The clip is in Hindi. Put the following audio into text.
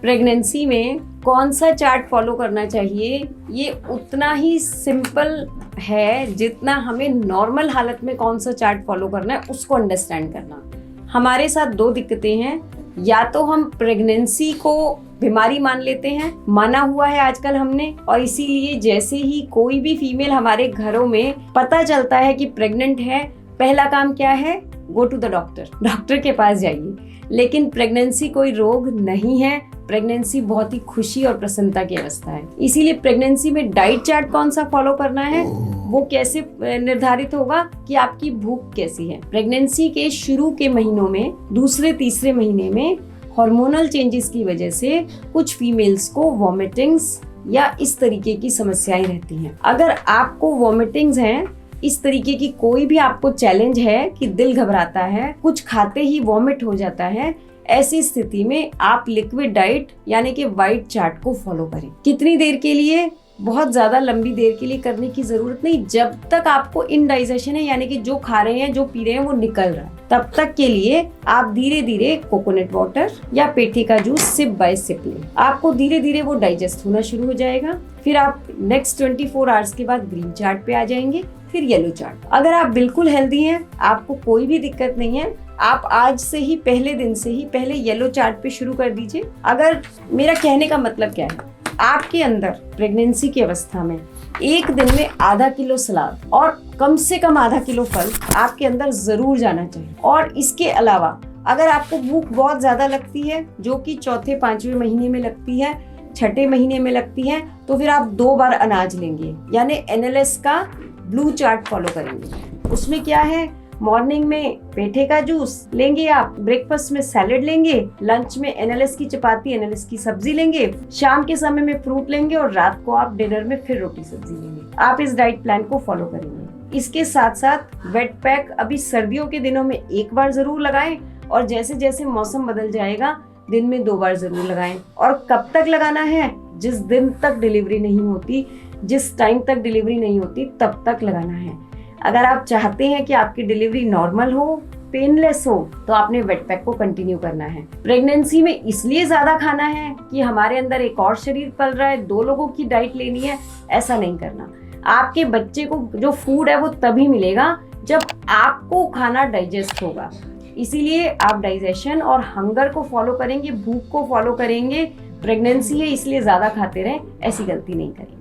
प्रेगनेंसी में कौन सा चार्ट फॉलो करना चाहिए, ये उतना ही सिंपल है जितना हमें नॉर्मल हालत में कौन सा चार्ट फॉलो करना है उसको अंडरस्टैंड करना। हमारे साथ दो दिक्कतें हैं, या तो हम प्रेगनेंसी को बीमारी मान लेते हैं, माना हुआ है आजकल हमने, और इसीलिए जैसे ही कोई भी फीमेल हमारे घरों में पता चलता है कि प्रेग्नेंट है, पहला काम क्या है, गो टू द डॉक्टर के पास जाइए। लेकिन प्रेगनेंसी कोई रोग नहीं है, प्रेगनेंसी बहुत ही खुशी और प्रसन्नता की अवस्था है। इसीलिए प्रेगनेंसी में डाइट चार्ट कौन सा फॉलो करना है वो कैसे निर्धारित होगा कि आपकी भूख कैसी है। प्रेगनेंसी के शुरू के महीनों में, दूसरे तीसरे महीने में हार्मोनल चेंजेस की वजह से कुछ फीमेल्स को वॉमिटिंग्स या इस तरीके की समस्याएं रहती हैं। अगर आपको वॉमिटिंग्स हैं, इस तरीके की कोई भी आपको चैलेंज है कि दिल घबराता है, कुछ खाते ही वॉमिट हो जाता है, ऐसी स्थिति में आप लिक्विड डाइट यानी कि व्हाइट चार्ट को फॉलो करें। कितनी देर के लिए? बहुत ज्यादा लंबी देर के लिए करने की जरूरत नहीं, जब तक आपको इनडाइजेशन है यानी कि जो खा रहे हैं, जो पी रहे हैं वो निकल रहा है, तब तक के लिए आप धीरे धीरे कोकोनट वाटर या पेठे का जूस सिप बाय सिप लें। आपको धीरे धीरे वो डाइजेस्ट होना शुरू हो जाएगा। फिर आप नेक्स्ट 24 आवर्स के बाद ग्रीन चार्ट पे आ जाएंगे, फिर येलो चार्ट। अगर आप बिल्कुल हेल्दी हैं, आपको कोई भी दिक्कत नहीं है, आप आज से ही पहले दिन से ही पहले येलो चार्ट पे शुरू कर दीजिए। अगर मेरा कहने का मतलब क्या है, आपके अंदर प्रेगनेंसी की अवस्था में एक दिन में आधा किलो सलाद और कम से कम आधा किलो फल आपके अंदर जरूर जाना चाहिए। और इसके अलावा अगर आपको भूख बहुत ज्यादा लगती है, जो कि चौथे पांचवें महीने में लगती है, छठे महीने में लगती है, तो फिर आप 2 बार अनाज लेंगे, यानी NLS का ब्लू चार्ट फॉलो करेंगे। उसमें क्या है, मॉर्निंग में पेठे का जूस लेंगे, आप ब्रेकफास्ट में सैलेड लेंगे, लंच में NLS की चपाती, NLS की सब्जी लेंगे, शाम के समय में फ्रूट लेंगे और रात को आप डिनर में फिर रोटी सब्जी लेंगे। आप इस डाइट प्लान को फॉलो करेंगे। इसके साथ साथ वेट पैक अभी सर्दियों के दिनों में 1 बार जरूर लगाएं, और जैसे जैसे मौसम बदल जाएगा दिन में 2 बार जरूर लगाएं। और कब तक लगाना है? जिस दिन तक डिलीवरी नहीं होती, जिस टाइम तक डिलीवरी नहीं होती तब तक लगाना है। अगर आप चाहते हैं कि आपकी डिलीवरी नॉर्मल हो, पेनलेस हो, तो आपने वेट पैक को कंटिन्यू करना है। प्रेगनेंसी में इसलिए ज्यादा खाना है कि हमारे अंदर एक और शरीर पल रहा है, 2 लोगों की डाइट लेनी है, ऐसा नहीं करना। आपके बच्चे को जो फूड है वो तभी मिलेगा जब आपको खाना डाइजेस्ट होगा। इसीलिए आप डाइजेशन और हंगर को फॉलो करेंगे, भूख को फॉलो करेंगे। प्रेगनेंसी है इसलिए ज्यादा खाते रहें, ऐसी गलती नहीं करें।